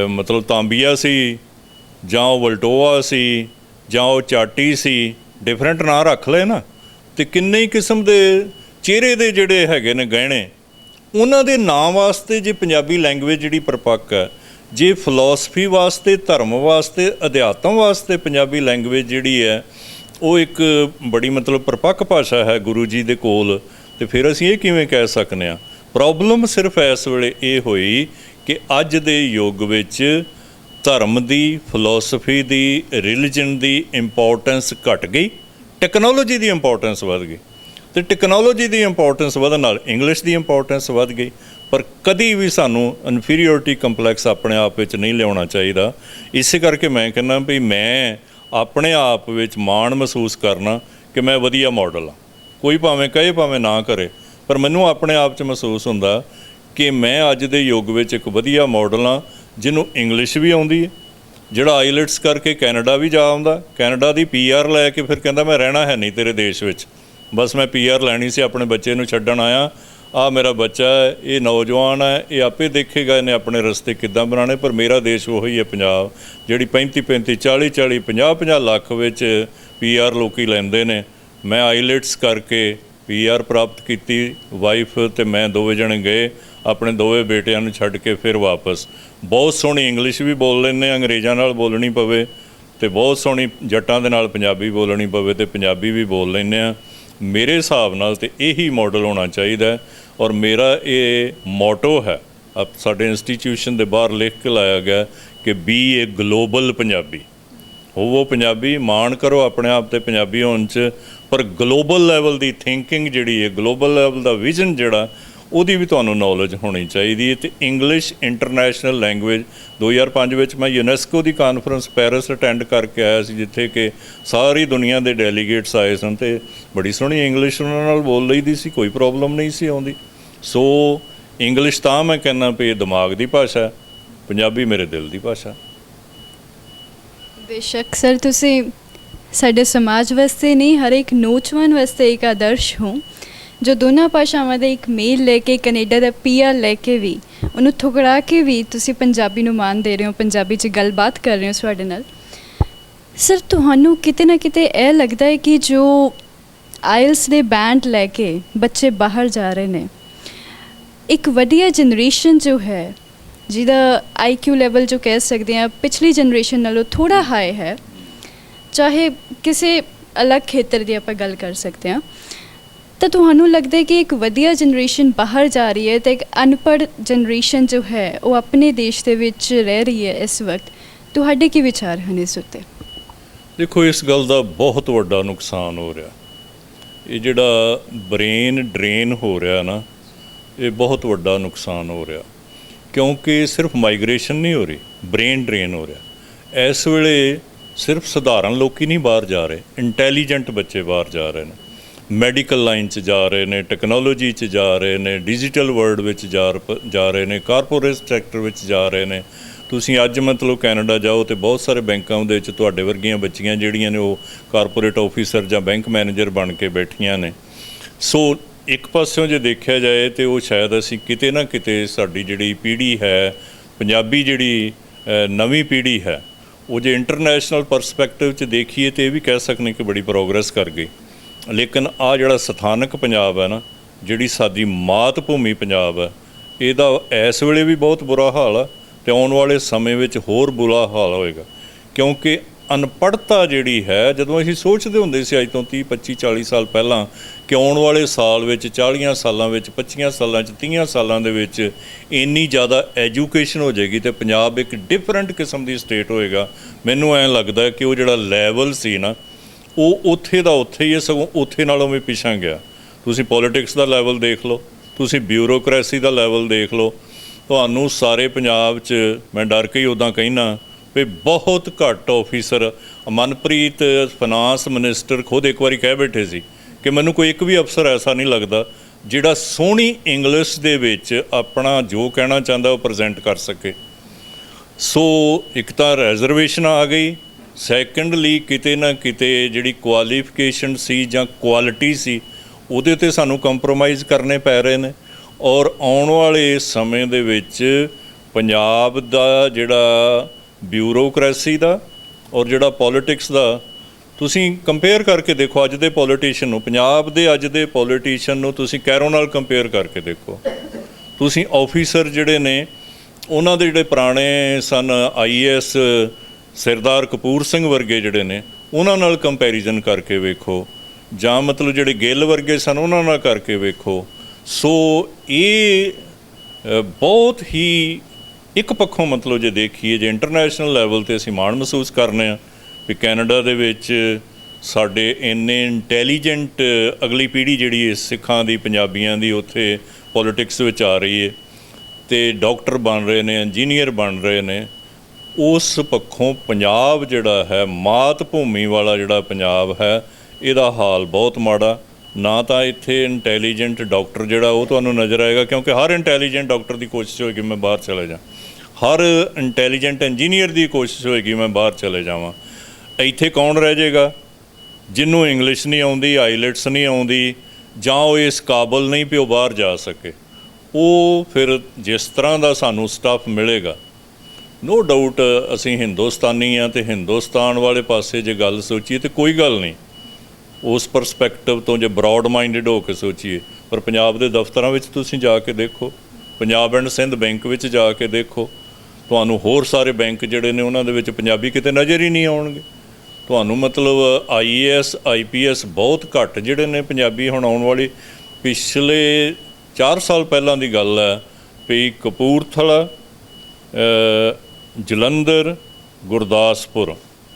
ਮਤਲਬ ਤਾਂਬੀਆ ਸੀ, ਜਾਂ ਉਹ ਵਲਟੋਆ ਸੀ, ਜਾਂ ਉਹ ਚਾਟੀ ਸੀ, ਡਿਫਰੈਂਟ ਨਾਂ ਰੱਖ ਲਏ ਨਾ, ਅਤੇ ਕਿੰਨੇ ਹੀ ਕਿਸਮ ਦੇ ਚਿਹਰੇ ਦੇ ਜਿਹੜੇ ਹੈਗੇ ਨੇ ਗਹਿਣੇ, ਉਹਨਾਂ ਦੇ ਨਾਂ ਵਾਸਤੇ ਜੇ ਪੰਜਾਬੀ ਲੈਂਗੁਏਜ ਜਿਹੜੀ ਪਰਪੱਕ ਹੈ, ਜੇ ਫਿਲੋਸਫੀ ਵਾਸਤੇ, ਧਰਮ ਵਾਸਤੇ, ਅਧਿਆਤਮ ਵਾਸਤੇ ਪੰਜਾਬੀ ਲੈਂਗੁਏਜ ਜਿਹੜੀ ਹੈ ਉਹ ਇੱਕ ਬੜੀ ਮਤਲਬ ਪਰਪੱਕ ਭਾਸ਼ਾ ਹੈ ਗੁਰੂ ਜੀ ਦੇ ਕੋਲ, ਅਤੇ ਫਿਰ ਅਸੀਂ ਇਹ ਕਿਵੇਂ ਕਹਿ ਸਕਦੇ ਹਾਂ? ਪ੍ਰੋਬਲਮ ਸਿਰਫ ਇਸ ਵੇਲੇ ਇਹ ਹੋਈ ਕਿ ਅੱਜ ਦੇ ਯੁੱਗ ਵਿੱਚ ਧਰਮ ਦੀ, ਫਿਲੋਸਫੀ ਦੀ, ਰਿਲੀਜਨ ਦੀ ਇੰਪੋਰਟੈਂਸ ਘਟ ਗਈ, ਟੈਕਨੋਲੋਜੀ ਦੀ ਇੰਪੋਰਟੈਂਸ ਵੱਧ ਗਈ, ਅਤੇ ਟੈਕਨੋਲੋਜੀ ਦੀ ਇੰਪੋਰਟੈਂਸ ਵਧਣ ਨਾਲ ਇੰਗਲਿਸ਼ ਦੀ ਇੰਪੋਰਟੈਂਸ ਵੱਧ ਗਈ। ਪਰ ਕਦੀ ਵੀ ਸਾਨੂੰ ਇਨਫੀਰੀਓਰਿਟੀ ਕੰਪਲੈਕਸ ਆਪਣੇ ਆਪ ਵਿੱਚ ਨਹੀਂ ਲਿਆਉਣਾ ਚਾਹੀਦਾ। ਇਸੇ ਕਰਕੇ ਮੈਂ ਕਹਿੰਦਾ ਵੀ ਮੈਂ ਆਪਣੇ ਆਪ ਵਿੱਚ ਮਾਣ ਮਹਿਸੂਸ ਕਰਨਾ ਕਿ ਮੈਂ ਵਧੀਆ ਮਾਡਲ ਹਾਂ। ਕੋਈ ਭਾਵੇਂ ਕਹੇ ਭਾਵੇਂ ਨਾ ਕਰੇ, ਪਰ ਮੈਨੂੰ ਆਪਣੇ ਆਪ 'ਚ ਮਹਿਸੂਸ ਹੁੰਦਾ ਕਿ ਮੈਂ ਅੱਜ ਦੇ ਯੁੱਗ ਵਿੱਚ ਇੱਕ ਵਧੀਆ ਮਾਡਲ ਹਾਂ ਜਿਹਨੂੰ ਇੰਗਲਿਸ਼ ਵੀ ਆਉਂਦੀ ਹੈ, ਜਿਹੜਾ ਆਈਲੈਟਸ ਕਰਕੇ ਕੈਨੇਡਾ ਵੀ ਜਾ ਆਉਂਦਾ, ਕੈਨੇਡਾ ਦੀ PR ਲੈ ਕੇ ਫਿਰ ਕਹਿੰਦਾ ਮੈਂ ਰਹਿਣਾ ਹੈ ਨਹੀਂ ਤੇਰੇ ਦੇਸ਼ ਵਿੱਚ, ਬਸ ਮੈਂ PR ਲੈਣੀ ਸੀ, ਆਪਣੇ ਬੱਚੇ ਨੂੰ ਛੱਡਣ ਆਇਆ, ਆ ਮੇਰਾ ਬੱਚਾ ਹੈ, ਇਹ ਨੌਜਵਾਨ ਹੈ, ਇਹ ਆਪੇ ਦੇਖੇਗਾ ਇਹਨੇ ਆਪਣੇ ਰਸਤੇ ਕਿੱਦਾਂ ਬਣਾਉਣੇ। ਪਰ ਮੇਰਾ ਦੇਸ਼ ਉਹੀ ਹੈ ਪੰਜਾਬ, ਜਿਹੜੀ 35-35 40-40 50-50 ਲੱਖ ਵਿੱਚ PR ਲੋਕੀ ਲੈਂਦੇ ਨੇ। ਮੈਂ ਆਈਲੈਟਸ ਕਰਕੇ PR ਪ੍ਰਾਪਤ ਕੀਤੀ, ਵਾਈਫ ਤੇ ਮੈਂ ਦੋਵੇਂ ਜਣੇ ਗਏ, ਆਪਣੇ ਦੋਵੇਂ ਬੇਟਿਆਂ ਨੂੰ ਛੱਡ ਕੇ ਫਿਰ ਵਾਪਸ। ਬਹੁਤ ਸੋਹਣੀ ਇੰਗਲਿਸ਼ ਵੀ ਬੋਲ ਲੈਂਦੇ, ਅੰਗਰੇਜ਼ਾਂ ਨਾਲ ਬੋਲਣੀ ਪਵੇ ਤੇ ਬਹੁਤ ਸੋਹਣੀ ਜੱਟਾਂ ਦੇ ਨਾਲ ਪੰਜਾਬੀ ਬੋਲਣੀ ਪਵੇ ਤੇ ਪੰਜਾਬੀ ਵੀ ਬੋਲ ਲੈਂਦੇ ਆ। ਮੇਰੇ ਹਿਸਾਬ ਨਾਲ ਤੇ ਇਹੀ ਮਾਡਲ ਹੋਣਾ ਚਾਹੀਦਾ। ਔਰ ਮੇਰਾ ਇਹ ਮੋਟੋ ਹੈ, ਸਾਡੇ ਇੰਸਟੀਟਿਊਸ਼ਨ ਦੇ ਬਾਹਰ ਲਿਖ ਕੇ ਲਾਇਆ ਗਿਆ ਕਿ ਬੀ ਏ ਗਲੋਬਲ ਪੰਜਾਬੀ। ਹੋਵੋ ਪੰਜਾਬੀ, ਮਾਣ ਕਰੋ ਆਪਣੇ ਆਪ ਤੇ ਪੰਜਾਬੀ ਹੋਣ 'ਚ, ਪਰ ਗਲੋਬਲ ਲੈਵਲ ਦੀ ਥਿੰਕਿੰਗ ਜਿਹੜੀ ਹੈ, ਗਲੋਬਲ ਲੈਵਲ ਦਾ ਵਿਜ਼ਨ ਜਿਹੜਾ, ਉਹਦੀ ਵੀ ਤੁਹਾਨੂੰ ਨੌਲੇਜ ਹੋਣੀ ਚਾਹੀਦੀ ਹੈ। ਅਤੇ ਇੰਗਲਿਸ਼ ਇੰਟਰਨੈਸ਼ਨਲ ਲੈਂਗੁਏਜ 2005 ਵਿੱਚ ਮੈਂ ਯੂਨੈਸਕੋ ਦੀ ਕਾਨਫਰੰਸ ਪੈਰਿਸ ਅਟੈਂਡ ਕਰਕੇ ਆਇਆ ਸੀ, ਜਿੱਥੇ ਕਿ ਸਾਰੀ ਦੁਨੀਆ ਦੇ ਡੈਲੀਗੇਟਸ ਆਏ ਸਨ ਅਤੇ ਬੜੀ ਸੋਹਣੀ ਇੰਗਲਿਸ਼ ਉਹਨਾਂ ਨਾਲ ਬੋਲ ਲਈਦੀ ਸੀ, ਕੋਈ ਪ੍ਰੋਬਲਮ ਨਹੀਂ ਸੀ ਆਉਂਦੀ। ਸੋ ਇੰਗਲਿਸ਼ ਤਾਂ ਮੈਂ ਕਹਿੰਦਾ ਵੀ ਇਹ ਦਿਮਾਗ ਦੀ ਭਾਸ਼ਾ, ਪੰਜਾਬੀ ਮੇਰੇ ਦਿਲ ਦੀ ਭਾਸ਼ਾ। ਬੇਸ਼ੱਕ ਸਰ, ਤੁਸੀਂ ਸਾਡੇ ਸਮਾਜ ਵਾਸਤੇ ਨਹੀਂ, ਹਰ ਇੱਕ ਨੌਜਵਾਨ ਵਾਸਤੇ ਇੱਕ ਆਦਰਸ਼ ਹੋ, ਜੋ ਦੋਨਾਂ ਭਾਸ਼ਾਵਾਂ ਦਾ ਇੱਕ ਮੇਲ ਲੈ ਕੇ, ਕੈਨੇਡਾ ਦਾ PR ਲੈ ਕੇ ਵੀ, ਉਹਨੂੰ ਠੁਕਰਾ ਕੇ ਵੀ ਤੁਸੀਂ ਪੰਜਾਬੀ ਨੂੰ ਮਾਣ ਦੇ ਰਹੇ ਹੋ, ਪੰਜਾਬੀ 'ਚ ਗੱਲਬਾਤ ਕਰ ਰਹੇ ਹੋ ਸਾਡੇ ਨਾਲ। ਸਰ, ਤੁਹਾਨੂੰ ਕਿਤੇ ਨਾ ਕਿਤੇ ਇਹ ਲੱਗਦਾ ਹੈ ਕਿ ਜੋ ਆਇਲਸ ਦੇ ਬੈਂਡ ਲੈ ਕੇ ਬੱਚੇ ਬਾਹਰ ਜਾ ਰਹੇ ਨੇ, ਇੱਕ ਵਧੀਆ ਜਨਰੇਸ਼ਨ ਜੋ ਹੈ, ਜਿਹਦਾ IQ ਲੈਵਲ ਜੋ ਕਹਿ ਸਕਦੇ ਹਾਂ ਪਿਛਲੀ ਜਨਰੇਸ਼ਨ ਨਾਲੋਂ ਥੋੜ੍ਹਾ ਹਾਈ ਹੈ, ਚਾਹੇ ਕਿਸੇ ਅਲੱਗ ਖੇਤਰ ਦੀ ਆਪਾਂ ਗੱਲ ਕਰ ਸਕਦੇ ਹਾਂ, ਤਾਂ ਤੁਹਾਨੂੰ ਲੱਗਦਾ ਹੈ ਕਿ ਇੱਕ ਵਧੀਆ ਜਨਰੇਸ਼ਨ ਬਾਹਰ ਜਾ ਰਹੀ ਹੈ ਅਤੇ ਇੱਕ ਅਨਪੜ੍ਹ ਜਨਰੇਸ਼ਨ ਜੋ ਹੈ ਉਹ ਆਪਣੇ ਦੇਸ਼ ਦੇ ਵਿੱਚ ਰਹਿ ਰਹੀ ਹੈ ਇਸ ਵਕਤ? ਤੁਹਾਡੇ ਕੀ ਵਿਚਾਰ ਹਨ ਇਸ ਉੱਤੇ? ਦੇਖੋ, ਇਸ ਗੱਲ ਦਾ ਬਹੁਤ ਵੱਡਾ ਨੁਕਸਾਨ ਹੋ ਰਿਹਾ। ਇਹ ਜਿਹੜਾ ਬ੍ਰੇਨ ਡਰੇਨ ਹੋ ਰਿਹਾ ਨਾ, ਇਹ ਬਹੁਤ ਵੱਡਾ ਨੁਕਸਾਨ ਹੋ ਰਿਹਾ, ਕਿਉਂਕਿ ਸਿਰਫ ਮਾਈਗ੍ਰੇਸ਼ਨ ਨਹੀਂ ਹੋ ਰਹੀ, ਬ੍ਰੇਨ ਡਰੇਨ ਹੋ ਰਿਹਾ। ਇਸ ਵੇਲੇ ਸਿਰਫ ਸਧਾਰਨ ਲੋਕ ਨਹੀਂ ਬਾਹਰ ਜਾ ਰਹੇ, ਇੰਟੈਲੀਜੈਂਟ ਬੱਚੇ ਬਾਹਰ ਜਾ ਰਹੇ ਨੇ, ਮੈਡੀਕਲ ਲਾਈਨ 'ਚ ਜਾ ਰਹੇ ਨੇ, ਟੈਕਨੋਲੋਜੀ 'ਚ ਜਾ ਰਹੇ ਨੇ, ਡਿਜੀਟਲ ਵਰਲਡ ਵਿੱਚ ਜਾ ਰਹੇ ਨੇ, ਕਾਰਪੋਰੇਟ ਸੈਕਟਰ ਵਿੱਚ ਜਾ ਰਹੇ ਨੇ। ਤੁਸੀਂ ਅੱਜ ਮਤਲਬ ਕੈਨੇਡਾ ਜਾਓ ਤੇ ਬਹੁਤ ਸਾਰੇ ਬੈਂਕਾਂ ਦੇ ਵਿੱਚ ਤੁਹਾਡੇ ਵਰਗੀਆਂ ਬੱਚੀਆਂ ਜਿਹੜੀਆਂ ਨੇ ਉਹ ਕਾਰਪੋਰੇਟ ਆਫੀਸਰ ਜਾਂ ਬੈਂਕ ਮੈਨੇਜਰ ਬਣ ਕੇ ਬੈਠੀਆਂ ਨੇ। ਸੋ ਇੱਕ ਪਾਸਿਓਂ ਜੇ ਦੇਖਿਆ ਜਾਏ ਤੇ ਉਹ ਸ਼ਾਇਦ ਅਸੀਂ ਕਿਤੇ ਨਾ ਕਿਤੇ ਸਾਡੀ ਜਿਹੜੀ ਪੀੜ੍ਹੀ ਹੈ, ਪੰਜਾਬੀ ਜਿਹੜੀ ਨਵੀਂ ਪੀੜ੍ਹੀ ਹੈ, ਉਹ ਜੇ ਇੰਟਰਨੈਸ਼ਨਲ ਪਰਸਪੈਕਟਿਵ 'ਚ ਦੇਖੀਏ ਤੇ ਇਹ ਵੀ ਕਹਿ ਸਕਦੇ ਕਿ ਬੜੀ ਪ੍ਰੋਗਰੈਸ ਕਰ ਗਈ। ਲੇਕਿਨ ਆਹ ਜਿਹੜਾ ਸਥਾਨਕ ਪੰਜਾਬ ਹੈ ਨਾ, ਜਿਹੜੀ ਸਾਡੀ ਮਾਤ ਭੂਮੀ ਪੰਜਾਬ ਹੈ, ਇਹਦਾ ਇਸ ਵੇਲੇ ਵੀ ਬਹੁਤ ਬੁਰਾ ਹਾਲ ਆ ਅਤੇ ਆਉਣ ਵਾਲੇ ਸਮੇਂ ਵਿੱਚ ਹੋਰ ਬੁਰਾ ਹਾਲ ਹੋਏਗਾ। ਕਿਉਂਕਿ ਅਨਪੜ੍ਹਤਾ ਜਿਹੜੀ ਹੈ, ਜਦੋਂ ਅਸੀਂ ਸੋਚਦੇ ਹੁੰਦੇ ਸੀ ਅੱਜ ਤੋਂ 30 25 40 ਸਾਲ ਪਹਿਲਾਂ ਕਿ ਆਉਣ ਵਾਲੇ ਸਾਲ ਵਿੱਚ 40 ਸਾਲਾਂ ਵਿੱਚ 25 ਸਾਲਾਂ 'ਚ 30 ਸਾਲਾਂ ਦੇ ਵਿੱਚ ਇੰਨੀ ਜ਼ਿਆਦਾ ਐਜੂਕੇਸ਼ਨ ਹੋ ਜਾਏਗੀ ਅਤੇ ਪੰਜਾਬ ਇੱਕ ਡਿਫਰੈਂਟ ਕਿਸਮ ਦੀ ਸਟੇਟ ਹੋਏਗਾ। ਮੈਨੂੰ ਐਂ ਲੱਗਦਾ ਕਿ ਉਹ ਜਿਹੜਾ ਲੈਵਲ ਸੀ ਨਾ, ਉਹ ਉੱਥੇ ਦਾ ਉੱਥੇ ਹੀ ਹੈ, ਸਗੋਂ ਉੱਥੇ ਨਾਲੋਂ ਵੀ ਪਿਛਾਂ ਗਿਆ। ਤੁਸੀਂ ਪੋਲੀਟਿਕਸ ਦਾ ਲੈਵਲ ਦੇਖ ਲਓ, ਤੁਸੀਂ ਬਿਊਰੋਕਰੇਸੀ ਦਾ ਲੈਵਲ ਦੇਖ ਲਓ, ਤੁਹਾਨੂੰ ਸਾਰੇ ਪੰਜਾਬ 'ਚ ਮੈਂ ਡਰ ਕੇ ਹੀ ਉੱਦਾਂ ਕਹਿਣਾ ਵੀ ਬਹੁਤ ਘੱਟ ਆਫੀਸਰ। ਮਨਪ੍ਰੀਤ ਫਾਈਨਾਂਸ ਮਿਨਿਸਟਰ ਖੁਦ ਇੱਕ ਵਾਰੀ ਕਹਿ ਬੈਠੇ ਸੀ ਕਿ ਮੈਨੂੰ ਕੋਈ ਇੱਕ ਵੀ ਅਫਸਰ ਐਸਾ ਨਹੀਂ ਲੱਗਦਾ ਜਿਹੜਾ ਸੋਹਣੀ ਇੰਗਲਿਸ਼ ਦੇ ਵਿੱਚ ਆਪਣਾ ਜੋ ਕਹਿਣਾ ਚਾਹੁੰਦਾ ਉਹ ਪ੍ਰੈਜ਼ੈਂਟ ਕਰ ਸਕੇ। ਸੋ ਇੱਕ ਤਾਂ ਰਿਜ਼ਰਵੇਸ਼ਨ ਆ ਗਈ, ਸੈਕੰਡਲੀ ਕਿਤੇ ਨਾ ਕਿਤੇ ਜਿਹੜੀ ਕੁਆਲੀਫਿਕੇਸ਼ਨ ਸੀ ਜਾਂ ਕੁਆਲਿਟੀ ਸੀ, ਉਹਦੇ 'ਤੇ ਸਾਨੂੰ ਕੰਪਰੋਮਾਈਜ਼ ਕਰਨੇ ਪੈ ਰਹੇ ਨੇ। ਔਰ ਆਉਣ ਵਾਲੇ ਸਮੇਂ ਦੇ ਵਿੱਚ ਪੰਜਾਬ ਦਾ ਜਿਹੜਾ ਬਿਊਰੋਕਰੇਸੀ ਦਾ ਔਰ ਜਿਹੜਾ ਪੋਲੀਟਿਕਸ ਦਾ, ਤੁਸੀਂ ਕੰਪੇਅਰ ਕਰਕੇ ਦੇਖੋ ਅੱਜ ਦੇ ਪੋਲੀਟੀਸ਼ੀਅਨ ਨੂੰ, ਪੰਜਾਬ ਦੇ ਅੱਜ ਦੇ ਪੋਲੀਟੀਸ਼ੀਅਨ ਨੂੰ ਤੁਸੀਂ ਕੈਰੋ ਨਾਲ ਕੰਪੇਅਰ ਕਰਕੇ ਦੇਖੋ। ਤੁਸੀਂ ਆਫੀਸਰ ਜਿਹੜੇ ਨੇ ਉਹਨਾਂ ਦੇ ਜਿਹੜੇ ਪੁਰਾਣੇ ਸਨ IAS ਸਰਦਾਰ ਕਪੂਰ ਸਿੰਘ ਵਰਗੇ ਜਿਹੜੇ ਨੇ, ਉਹਨਾਂ ਨਾਲ ਕੰਪੈਰੀਜ਼ਨ ਕਰਕੇ ਵੇਖੋ, ਜਾਂ ਮਤਲਬ ਜਿਹੜੇ ਗਿੱਲ ਵਰਗੇ ਸਨ ਉਹਨਾਂ ਨਾਲ ਕਰਕੇ ਵੇਖੋ। ਸੋ ਇਹ ਬਹੁਤ ਹੀ ਇੱਕ ਪੱਖੋਂ ਮਤਲਬ ਜੇ ਦੇਖੀਏ, ਜੇ ਇੰਟਰਨੈਸ਼ਨਲ ਲੈਵਲ 'ਤੇ ਅਸੀਂ ਮਾਣ ਮਹਿਸੂਸ ਕਰਨੇ ਹਾਂ ਵੀ ਕੈਨੇਡਾ ਦੇ ਵਿੱਚ ਸਾਡੇ ਇੰਨੇ ਇੰਟੈਲੀਜੈਂਟ ਅਗਲੀ ਪੀੜ੍ਹੀ ਜਿਹੜੀ ਹੈ ਸਿੱਖਾਂ ਦੀ, ਪੰਜਾਬੀਆਂ ਦੀ, ਉੱਥੇ ਪੋਲੀਟਿਕਸ ਵਿੱਚ ਆ ਰਹੀ ਹੈ ਅਤੇ ਡਾਕਟਰ ਬਣ ਰਹੇ ਨੇ, ਇੰਜੀਨੀਅਰ ਬਣ ਰਹੇ ਨੇ। ਉਸ ਪੱਖੋਂ ਪੰਜਾਬ ਜਿਹੜਾ ਹੈ, ਮਾਤ ਭੂਮੀ ਵਾਲਾ ਜਿਹੜਾ ਪੰਜਾਬ ਹੈ, ਇਹਦਾ ਹਾਲ ਬਹੁਤ ਮਾੜਾ। ਨਾ ਤਾਂ ਇੱਥੇ ਇੰਟੈਲੀਜੈਂਟ ਡਾਕਟਰ ਜਿਹੜਾ ਉਹ ਤੁਹਾਨੂੰ ਨਜ਼ਰ ਆਏਗਾ, ਕਿਉਂਕਿ ਹਰ ਇੰਟੈਲੀਜੈਂਟ ਡਾਕਟਰ ਦੀ ਕੋਸ਼ਿਸ਼ ਹੋਏਗੀ ਮੈਂ ਬਾਹਰ ਚਲੇ ਜਾ, ਹਰ ਇੰਟੈਲੀਜੈਂਟ ਇੰਜੀਨੀਅਰ ਦੀ ਕੋਸ਼ਿਸ਼ ਹੋਏਗੀ ਮੈਂ ਬਾਹਰ ਚਲੇ ਜਾਵਾਂ। ਇੱਥੇ ਕੌਣ ਰਹਿ ਜਾਏਗਾ? ਜਿਹਨੂੰ ਇੰਗਲਿਸ਼ ਨਹੀਂ ਆਉਂਦੀ, ਆਈਲੈਟਸ ਨਹੀਂ ਆਉਂਦੀ, ਜਾਂ ਉਹ ਇਸ ਕਾਬਲ ਨਹੀਂ ਵੀ ਉਹ ਬਾਹਰ ਜਾ ਸਕੇ। ਉਹ ਫਿਰ ਜਿਸ ਤਰ੍ਹਾਂ ਦਾ ਸਾਨੂੰ ਸਟਾਫ ਮਿਲੇਗਾ, ਨੋ ਡਾਊਟ ਅਸੀਂ ਹਿੰਦੁਸਤਾਨੀ ਹਾਂ ਅਤੇ ਹਿੰਦੁਸਤਾਨ ਵਾਲੇ ਪਾਸੇ ਜੇ ਗੱਲ ਸੋਚੀਏ ਤਾਂ ਕੋਈ ਗੱਲ ਨਹੀਂ, ਉਸ ਪਰਸਪੈਕਟਿਵ ਤੋਂ ਜੇ ਬਰੋਡ ਮਾਈਂਡਡ ਹੋ ਕੇ ਸੋਚੀਏ। ਪਰ ਪੰਜਾਬ ਦੇ ਦਫ਼ਤਰਾਂ ਵਿੱਚ ਤੁਸੀਂ ਜਾ ਕੇ ਦੇਖੋ, ਪੰਜਾਬ ਐਂਡ ਸਿੰਧ ਬੈਂਕ ਵਿੱਚ ਜਾ ਕੇ ਦੇਖੋ, ਤੁਹਾਨੂੰ ਹੋਰ ਸਾਰੇ ਬੈਂਕ ਜਿਹੜੇ ਨੇ ਉਹਨਾਂ ਦੇ ਵਿੱਚ ਪੰਜਾਬੀ ਕਿਤੇ ਨਜ਼ਰ ਹੀ ਨਹੀਂ ਆਉਣਗੇ। ਤੁਹਾਨੂੰ ਮਤਲਬ IAS IPS ਬਹੁਤ ਘੱਟ ਜਿਹੜੇ ਨੇ ਪੰਜਾਬੀ ਹੁਣ ਆਉਣ ਵਾਲੀ। ਪਿਛਲੇ 4 ਸਾਲ ਪਹਿਲਾਂ ਦੀ ਗੱਲ ਹੈ ਵੀ ਕਪੂਰਥਲਾ, ਜਲੰਧਰ, ਗੁਰਦਾਸਪੁਰ,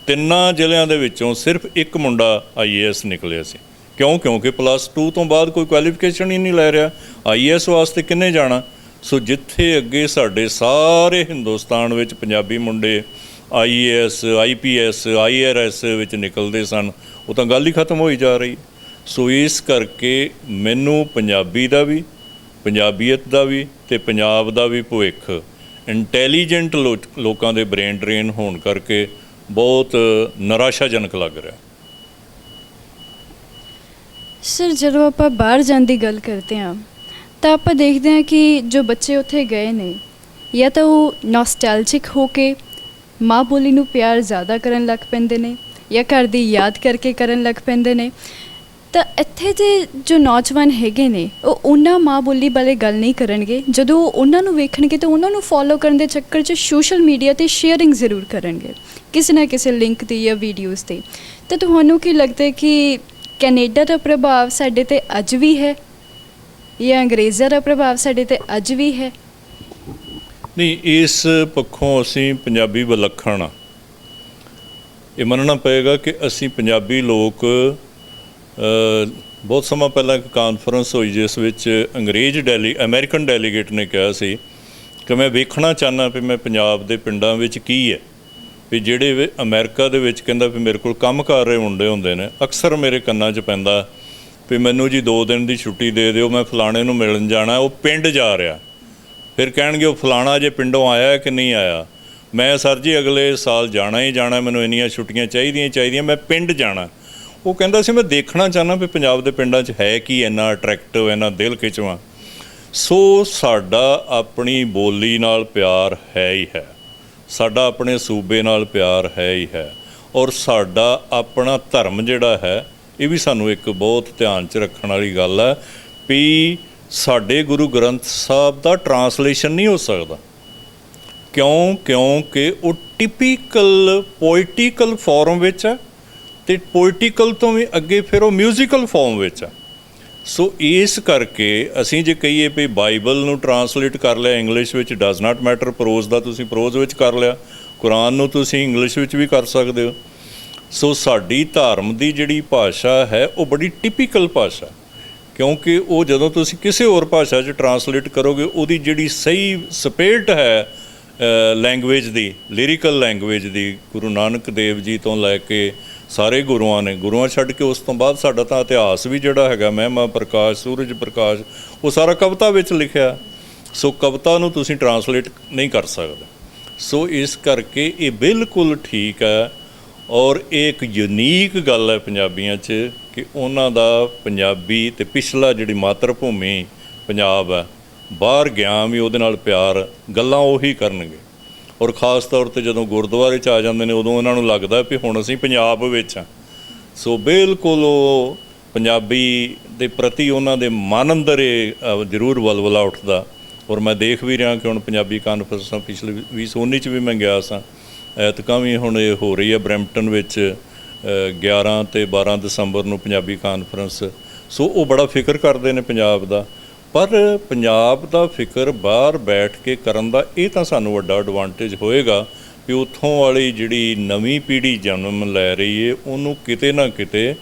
3 ਜ਼ਿਲ੍ਹਿਆਂ ਦੇ ਵਿੱਚੋਂ ਸਿਰਫ ਇੱਕ ਮੁੰਡਾ IAS ਨਿਕਲਿਆ ਸੀ। ਕਿਉਂ? ਕਿਉਂਕਿ +2 ਤੋਂ ਬਾਅਦ ਕੋਈ ਕੁਆਲੀਫਿਕੇਸ਼ਨ ਹੀ ਨਹੀਂ ਲੈ ਰਿਹਾ। IAS ਵਾਸਤੇ ਕਿੰਨੇ ਜਾਣਾ? ਸੋ ਜਿੱਥੇ ਅੱਗੇ ਸਾਡੇ ਸਾਰੇ ਹਿੰਦੁਸਤਾਨ ਵਿੱਚ ਪੰਜਾਬੀ ਮੁੰਡੇ IAS IPS IRS ਵਿੱਚ ਨਿਕਲਦੇ ਸਨ, ਉਹ ਤਾਂ ਗੱਲ ਹੀ ਖਤਮ ਹੋਈ ਜਾ ਰਹੀ। ਸੋ ਇਸ ਕਰਕੇ ਮੈਨੂੰ ਪੰਜਾਬੀ ਦਾ ਵੀ, ਪੰਜਾਬੀਅਤ ਦਾ ਵੀ ਅਤੇ ਪੰਜਾਬ ਦਾ ਵੀ ਭਵਿੱਖ ਇੰਟੈਲੀਜੈਂਟ ਲੋਕਾਂ ਦੇ ਬ੍ਰੇਨ ਡਰੇਨ ਹੋਣ ਕਰਕੇ ਬਹੁਤ ਨਿਰਾਸ਼ਾਜਨਕ ਲੱਗ ਰਿਹਾ। ਸਰ, ਜਦੋਂ ਆਪਾਂ ਬਾਹਰ ਜਾਣ ਦੀ ਗੱਲ ਕਰਦੇ ਹਾਂ ਤਾਂ ਆਪਾਂ ਦੇਖਦੇ ਹਾਂ ਕਿ ਜੋ ਬੱਚੇ ਉੱਥੇ ਗਏ ਨੇ, ਜਾਂ ਤਾਂ ਉਹ ਨੋਸਟੈਲਜਿਕ ਹੋ ਕੇ ਮਾਂ ਬੋਲੀ ਨੂੰ ਪਿਆਰ ਜ਼ਿਆਦਾ ਕਰਨ ਲੱਗ ਪੈਂਦੇ ਨੇ, ਜਾਂ ਘਰ ਦੀ ਯਾਦ ਕਰਕੇ ਕਰਨ ਲੱਗ ਪੈਂਦੇ ਨੇ। ਤਾਂ ਇੱਥੇ ਦੇ ਜੋ ਨੌਜਵਾਨ ਹੈਗੇ ਨੇ, ਉਹ ਉਹਨਾਂ ਮਾਂ ਬੋਲੀ ਬਾਰੇ ਗੱਲ ਨਹੀਂ ਕਰਨਗੇ। ਜਦੋਂ ਉਹਨਾਂ ਨੂੰ ਵੇਖਣਗੇ ਤਾਂ ਉਹਨਾਂ ਨੂੰ ਫੋਲੋ ਕਰਨ ਦੇ ਚੱਕਰ 'ਚ ਸੋਸ਼ਲ ਮੀਡੀਆ 'ਤੇ ਸ਼ੇਅਰਿੰਗ ਜ਼ਰੂਰ ਕਰਨਗੇ ਕਿਸੇ ਨਾ ਕਿਸੇ ਲਿੰਕ 'ਤੇ ਜਾਂ ਵੀਡੀਓਜ਼ 'ਤੇ। ਤਾਂ ਤੁਹਾਨੂੰ ਕੀ ਲੱਗਦਾ ਕਿ ਕੈਨੇਡਾ ਦਾ ਪ੍ਰਭਾਵ ਸਾਡੇ 'ਤੇ ਅੱਜ ਵੀ ਹੈ, ਜਾਂ ਅੰਗਰੇਜ਼ਾਂ ਦਾ ਪ੍ਰਭਾਵ ਸਾਡੇ 'ਤੇ ਅੱਜ ਵੀ ਹੈ? ਨਹੀਂ, ਇਸ ਪੱਖੋਂ ਅਸੀਂ ਪੰਜਾਬੀ ਵਿਲੱਖਣ ਹਾਂ। ਇਹ ਮੰਨਣਾ ਪਏਗਾ ਕਿ ਅਸੀਂ ਪੰਜਾਬੀ ਲੋਕ, ਬਹੁਤ ਸਮਾਂ ਪਹਿਲਾਂ ਇੱਕ ਕਾਨਫਰੰਸ ਹੋਈ ਜਿਸ ਵਿੱਚ ਅਮਰੀਕਨ ਡੈਲੀਗੇਟ ਨੇ ਕਿਹਾ ਸੀ ਕਿ ਮੈਂ ਵੇਖਣਾ ਚਾਹੁੰਦਾ ਵੀ ਮੈਂ ਪੰਜਾਬ ਦੇ ਪਿੰਡਾਂ ਵਿੱਚ ਕੀ ਹੈ। ਵੀ ਜਿਹੜੇ ਅਮਰੀਕਾ ਦੇ ਵਿੱਚ ਕਹਿੰਦਾ ਵੀ ਮੇਰੇ ਕੋਲ ਕੰਮ ਕਰ ਰਹੇ ਮੁੰਡੇ ਹੁੰਦੇ ਨੇ, ਅਕਸਰ ਮੇਰੇ ਕੰਨਾਂ 'ਚ ਪੈਂਦਾ ਵੀ ਮੈਨੂੰ ਜੀ 2 ਦਿਨ ਦੀ ਛੁੱਟੀ ਦੇ ਦਿਓ, ਮੈਂ ਫਲਾਣੇ ਨੂੰ ਮਿਲਣ ਜਾਣਾ, ਉਹ ਪਿੰਡ ਜਾ ਰਿਹਾ। ਫਿਰ ਕਹਿਣਗੇ ਉਹ ਫਲਾਣਾ ਜੇ ਪਿੰਡੋਂ ਆਇਆ ਕਿ ਨਹੀਂ ਆਇਆ। ਮੈਂ ਸਰ ਜੀ ਅਗਲੇ ਸਾਲ ਜਾਣਾ ਹੀ ਜਾਣਾ, ਮੈਨੂੰ ਇੰਨੀਆਂ ਛੁੱਟੀਆਂ ਚਾਹੀਦੀਆਂ, ਮੈਂ ਪਿੰਡ ਜਾਣਾ। ਉਹ ਕਹਿੰਦਾ ਸੀ ਮੈਂ ਦੇਖਣਾ ਚਾਹੁੰਦਾ ਵੀ ਪੰਜਾਬ ਦੇ ਪਿੰਡਾਂ 'ਚ ਹੈ ਕੀ ਇੰਨਾ ਅਟਰੈਕਟਿਵ, ਇੰਨਾ ਦਿਲ ਖਿੱਚਵਾਂ। ਸੋ ਸਾਡਾ ਆਪਣੀ ਬੋਲੀ ਨਾਲ ਪਿਆਰ ਹੈ ਹੀ ਹੈ, ਸਾਡਾ ਆਪਣੇ ਸੂਬੇ ਨਾਲ ਪਿਆਰ ਹੈ ਹੀ ਹੈ, ਔਰ ਸਾਡਾ ਆਪਣਾ ਧਰਮ ਜਿਹੜਾ ਹੈ ਇਹ ਵੀ ਸਾਨੂੰ ਇੱਕ ਬਹੁਤ ਧਿਆਨ 'ਚ ਰੱਖਣ ਵਾਲੀ ਗੱਲ ਹੈ ਵੀ ਸਾਡੇ ਗੁਰੂ ਗ੍ਰੰਥ ਸਾਹਿਬ ਦਾ ਟਰਾਂਸਲੇਸ਼ਨ ਨਹੀਂ ਹੋ ਸਕਦਾ। ਕਿਉਂਕਿ ਉਹ ਟਿਪੀਕਲ ਪੋਇਟੀਕਲ ਫਾਰਮ ਵਿੱਚ ਹੈ ਅਤੇ ਪੋਇਟੀਕਲ ਤੋਂ ਵੀ ਅੱਗੇ ਫਿਰ ਉਹ ਮਿਊਜ਼ੀਕਲ ਫਾਰਮ ਵਿੱਚ ਹੈ। ਸੋ ਇਸ ਕਰਕੇ ਅਸੀਂ ਜੇ ਕਹੀਏ ਵੀ ਬਾਈਬਲ ਨੂੰ ਟਰਾਂਸਲੇਟ ਕਰ ਲਿਆ ਇੰਗਲਿਸ਼ ਵਿੱਚ, ਡਜ਼ ਨਾਟ ਮੈਟਰ, ਪ੍ਰੋਜ਼ ਦਾ ਤੁਸੀਂ ਪ੍ਰੋਜ਼ ਵਿੱਚ ਕਰ ਲਿਆ, ਕੁਰਾਨ ਨੂੰ ਤੁਸੀਂ ਇੰਗਲਿਸ਼ ਵਿੱਚ ਵੀ ਕਰ ਸਕਦੇ ਹੋ। ਸੋ ਸਾਡੀ ਧਰਮ ਦੀ ਜਿਹੜੀ ਭਾਸ਼ਾ ਹੈ ਉਹ ਬੜੀ ਟਿਪੀਕਲ ਭਾਸ਼ਾ, ਕਿਉਂਕਿ ਉਹ ਜਦੋਂ ਤੁਸੀਂ ਕਿਸੇ ਹੋਰ ਭਾਸ਼ਾ 'ਚ ਟਰਾਂਸਲੇਟ ਕਰੋਗੇ ਉਹਦੀ ਜਿਹੜੀ ਸਹੀ ਸਪਿਰਿਟ ਹੈ ਲੈਂਗੁਏਜ ਦੀ, ਲਿਰਿਕਲ ਲੈਂਗੁਏਜ ਦੀ, ਗੁਰੂ ਨਾਨਕ ਦੇਵ ਜੀ ਤੋਂ ਲੈ ਕੇ ਸਾਰੇ ਗੁਰੂਆਂ ਛੱਡ ਕੇ ਉਸ ਤੋਂ ਬਾਅਦ ਸਾਡਾ ਤਾਂ ਇਤਿਹਾਸ ਵੀ ਜਿਹੜਾ ਹੈਗਾ, ਮਹਿਮਾ ਪ੍ਰਕਾਸ਼, ਸੂਰਜ ਪ੍ਰਕਾਸ਼, ਉਹ ਸਾਰਾ ਕਵਿਤਾ ਵਿੱਚ ਲਿਖਿਆ। ਸੋ ਕਵਿਤਾ ਨੂੰ ਤੁਸੀਂ ਟਰਾਂਸਲੇਟ ਨਹੀਂ ਕਰ ਸਕਦੇ। ਸੋ ਇਸ ਕਰਕੇ ਇਹ ਬਿਲਕੁਲ ਠੀਕ ਹੈ, ਔਰ ਇਹ ਇੱਕ ਯੂਨੀਕ ਗੱਲ ਹੈ ਪੰਜਾਬੀਆਂ 'ਚ ਕਿ ਉਹਨਾਂ ਦਾ ਪੰਜਾਬੀ ਅਤੇ ਪਿਛਲਾ ਜਿਹੜੀ ਮਾਤਰ ਭੂਮੀ ਪੰਜਾਬ ਹੈ, ਬਾਹਰ ਗਿਆ ਵੀ ਉਹਦੇ ਨਾਲ ਪਿਆਰ, ਗੱਲਾਂ ਉਹੀ ਕਰਨਗੇ। ਔਰ ਖ਼ਾਸ ਤੌਰ 'ਤੇ ਜਦੋਂ ਗੁਰਦੁਆਰੇ 'ਚ ਆ ਜਾਂਦੇ ਨੇ ਉਦੋਂ ਉਹਨਾਂ ਨੂੰ ਲੱਗਦਾ ਵੀ ਹੁਣ ਅਸੀਂ ਪੰਜਾਬ ਵਿੱਚ ਹਾਂ। ਸੋ ਬਿਲਕੁਲ ਉਹ ਪੰਜਾਬੀ ਦੇ ਪ੍ਰਤੀ ਉਹਨਾਂ ਦੇ ਮਨ ਅੰਦਰ ਇਹ ਜ਼ਰੂਰ ਵਲਵਲਾ ਉੱਠਦਾ। ਔਰ ਮੈਂ ਦੇਖ ਵੀ ਰਿਹਾ ਕਿ ਹੁਣ ਪੰਜਾਬੀ ਕਾਨਫਰੰਸਾਂ ਪਿਛਲੇ 2019 'ਚ ਵੀ ਮੈਂ ਗਿਆ ਸਾਂ, ਐਤਕਾਂ ਵੀ ਹੁਣ ਇਹ ਹੋ ਰਹੀ ਹੈ ਬਰੈਂਪਟਨ ਵਿੱਚ 11 ਅਤੇ 12 ਦਸੰਬਰ ਨੂੰ ਪੰਜਾਬੀ ਕਾਨਫਰੰਸ। ਸੋ ਉਹ ਬੜਾ ਫਿਕਰ ਕਰਦੇ ਨੇ ਪੰਜਾਬ ਦਾ, ਪਰ ਪੰਜਾਬ ਦਾ ਫਿਕਰ ਬਾਹਰ ਬੈਠ ਕੇ ਕਰਨ ਦਾ ਇਹ ਤਾਂ ਸਾਨੂੰ ਵੱਡਾ ਐਡਵਾਂਟੇਜ ਹੋਏਗਾ ਵੀ ਉੱਥੋਂ ਵਾਲੀ ਜਿਹੜੀ ਨਵੀਂ ਪੀੜ੍ਹੀ ਜਨਮ ਲੈ ਰਹੀ ਹੈ ਉਹਨੂੰ ਕਿਤੇ ਨਾ ਕਿਤੇ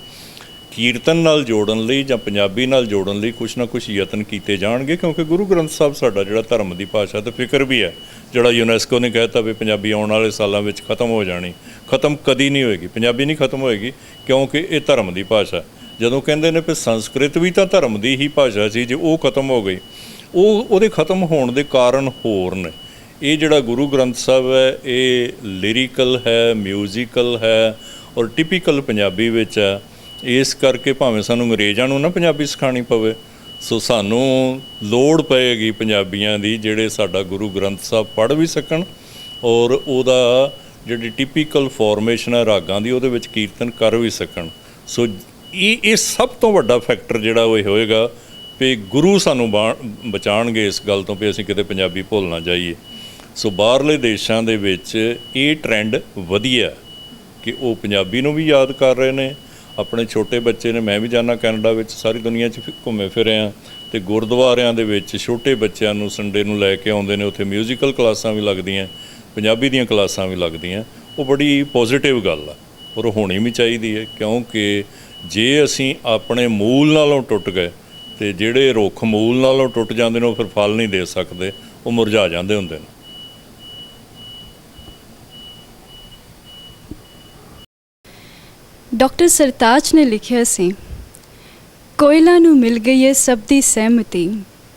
ਕੀਰਤਨ ਨਾਲ ਜੋੜਨ ਲਈ ਜਾਂ ਪੰਜਾਬੀ ਨਾਲ ਜੋੜਨ ਲਈ ਕੁਛ ਨਾ ਕੁਛ ਯਤਨ ਕੀਤੇ ਜਾਣਗੇ। ਕਿਉਂਕਿ ਗੁਰੂ ਗ੍ਰੰਥ ਸਾਹਿਬ ਸਾਡਾ ਜਿਹੜਾ ਧਰਮ ਦੀ ਭਾਸ਼ਾ ਅਤੇ ਫਿਕਰ ਵੀ ਹੈ, ਜਿਹੜਾ ਯੂਨੈਸਕੋ ਨੇ ਕਹਿ ਤਾ ਵੀ ਪੰਜਾਬੀ ਆਉਣ ਵਾਲੇ ਸਾਲਾਂ ਵਿੱਚ ਖਤਮ ਹੋ ਜਾਣੀ, ਖਤਮ ਕਦੀ ਨਹੀਂ ਹੋਏਗੀ, ਪੰਜਾਬੀ ਨਹੀਂ ਖਤਮ ਹੋਏਗੀ ਕਿਉਂਕਿ ਇਹ ਧਰਮ ਦੀ ਭਾਸ਼ਾ। ਜਦੋਂ ਕਹਿੰਦੇ ਨੇ ਵੀ ਸੰਸਕ੍ਰਿਤ ਵੀ ਤਾਂ ਧਰਮ ਦੀ ਹੀ ਭਾਸ਼ਾ ਸੀ, ਜੇ ਉਹ ਖਤਮ ਹੋ ਗਈ, ਉਹਦੇ ਖਤਮ ਹੋਣ ਦੇ ਕਾਰਨ ਹੋਰ ਨੇ। ਇਹ ਜਿਹੜਾ ਗੁਰੂ ਗ੍ਰੰਥ ਸਾਹਿਬ ਹੈ ਇਹ ਲਿਰਿਕਲ ਹੈ, ਮਿਊਜ਼ੀਕਲ ਹੈ, ਔਰ ਟਿਪੀਕਲ ਪੰਜਾਬੀ ਵਿੱਚ ਹੈ। ਇਸ ਕਰਕੇ ਭਾਵੇਂ ਸਾਨੂੰ ਅੰਗਰੇਜ਼ਾਂ ਨੂੰ ਨਾ ਪੰਜਾਬੀ ਸਿਖਾਉਣੀ ਪਵੇ, ਸੋ ਸਾਨੂੰ ਲੋੜ ਪਏਗੀ ਪੰਜਾਬੀਆਂ ਦੀ ਜਿਹੜੇ ਸਾਡਾ ਗੁਰੂ ਗ੍ਰੰਥ ਸਾਹਿਬ ਪੜ੍ਹ ਵੀ ਸਕਣ ਔਰ ਉਹਦਾ ਜਿਹੜੀ ਟਿਪੀਕਲ ਫਾਰਮੇਸ਼ਨ ਹੈ ਰਾਗਾਂ ਦੀ ਉਹਦੇ ਵਿੱਚ ਕੀਰਤਨ ਕਰ ਵੀ ਸਕਣ। ਸੋ ਇਹ ਸਭ ਤੋਂ ਵੱਡਾ ਫੈਕਟਰ ਜਿਹੜਾ ਉਹ ਇਹ ਹੋਏਗਾ ਵੀ ਗੁਰੂ ਸਾਨੂੰ ਬਚਾਉਣਗੇ ਇਸ ਗੱਲ ਤੋਂ ਵੀ ਅਸੀਂ ਕਿਤੇ ਪੰਜਾਬੀ ਭੁੱਲ ਨਾ ਜਾਈਏ। ਸੋ ਬਾਹਰਲੇ ਦੇਸ਼ਾਂ ਦੇ ਵਿੱਚ ਇਹ ਟਰੈਂਡ ਵਧੀਆ ਕਿ ਉਹ ਪੰਜਾਬੀ ਨੂੰ ਵੀ ਯਾਦ ਕਰ ਰਹੇ ਨੇ। ਆਪਣੇ ਛੋਟੇ ਬੱਚੇ ਨੇ, ਮੈਂ ਵੀ ਜਾਂਦਾ ਕੈਨੇਡਾ ਵਿੱਚ, ਸਾਰੀ ਦੁਨੀਆ 'ਚ ਘੁੰਮੇ ਫਿਰੇ ਹਾਂ, ਅਤੇ ਗੁਰਦੁਆਰਿਆਂ ਦੇ ਵਿੱਚ ਛੋਟੇ ਬੱਚਿਆਂ ਨੂੰ ਸੰਡੇ ਨੂੰ ਲੈ ਕੇ ਆਉਂਦੇ ਨੇ। ਉੱਥੇ ਮਿਊਜ਼ੀਕਲ ਕਲਾਸਾਂ ਵੀ ਲੱਗਦੀਆਂ, ਪੰਜਾਬੀ ਦੀਆਂ ਕਲਾਸਾਂ ਵੀ ਲੱਗਦੀਆਂ। ਉਹ ਬੜੀ ਪੋਜ਼ੀਟਿਵ ਗੱਲ ਆ ਔਰ ਹੋਣੀ ਵੀ ਚਾਹੀਦੀ ਹੈ, ਕਿਉਂਕਿ ਜੇ ਅਸੀਂ ਆਪਣੇ ਮੂਲ ਨਾਲੋਂ ਟੁੱਟ ਗਏ ਅਤੇ ਜਿਹੜੇ ਰੁੱਖ ਮੂਲ ਨਾਲੋਂ ਟੁੱਟ ਜਾਂਦੇ ਨੇ ਉਹ ਫਿਰ ਫਲ ਨਹੀਂ ਦੇ ਸਕਦੇ, ਉਹ ਮੁਰਝਾ ਜਾਂਦੇ ਹੁੰਦੇ ਨੇ। ਡਾਕਟਰ ਸਰਤਾਜ ਨੇ ਲਿਖਿਆ ਸੀ, ਕੋਇਲਾ ਨੂੰ ਮਿਲ ਗਈ ਹੈ ਸਭ ਦੀ ਸਹਿਮਤੀ,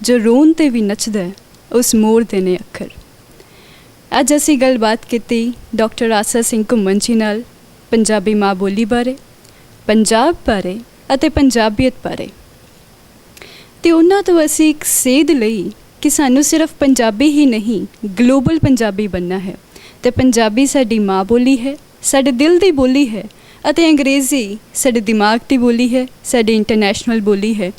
ਜੋ ਰੋਣ 'ਤੇ ਵੀ ਨੱਚਦਾ ਉਸ ਮੋਰ ਦੇ ਨੇ ਅੱਖਰ। ਅੱਜ ਅਸੀਂ ਗੱਲਬਾਤ ਕੀਤੀ ਡਾਕਟਰ ਆਸਾ ਸਿੰਘ ਘੁੰਮਣ ਜੀ ਨਾਲ ਪੰਜਾਬੀ ਮਾਂ ਬੋਲੀ ਬਾਰੇ, ਪੰਜਾਬ ਬਾਰੇ ਅਤੇ ਪੰਜਾਬੀਅਤ ਬਾਰੇ, ਅਤੇ ਉਹਨਾਂ ਤੋਂ ਅਸੀਂ ਇੱਕ ਸੇਧ ਲਈ ਕਿ ਸਾਨੂੰ ਸਿਰਫ ਪੰਜਾਬੀ ਹੀ ਨਹੀਂ ਗਲੋਬਲ ਪੰਜਾਬੀ ਬਣਨਾ ਹੈ, ਅਤੇ ਪੰਜਾਬੀ ਸਾਡੀ ਮਾਂ ਬੋਲੀ ਹੈ, ਸਾਡੇ ਦਿਲ ਦੀ ਬੋਲੀ ਹੈ, ਅਤੇ ਅੰਗਰੇਜ਼ੀ ਸਾਡੇ ਦਿਮਾਗ ਦੀ ਬੋਲੀ ਹੈ, ਸਾਡੀ ਇੰਟਰਨੈਸ਼ਨਲ ਬੋਲੀ ਹੈ,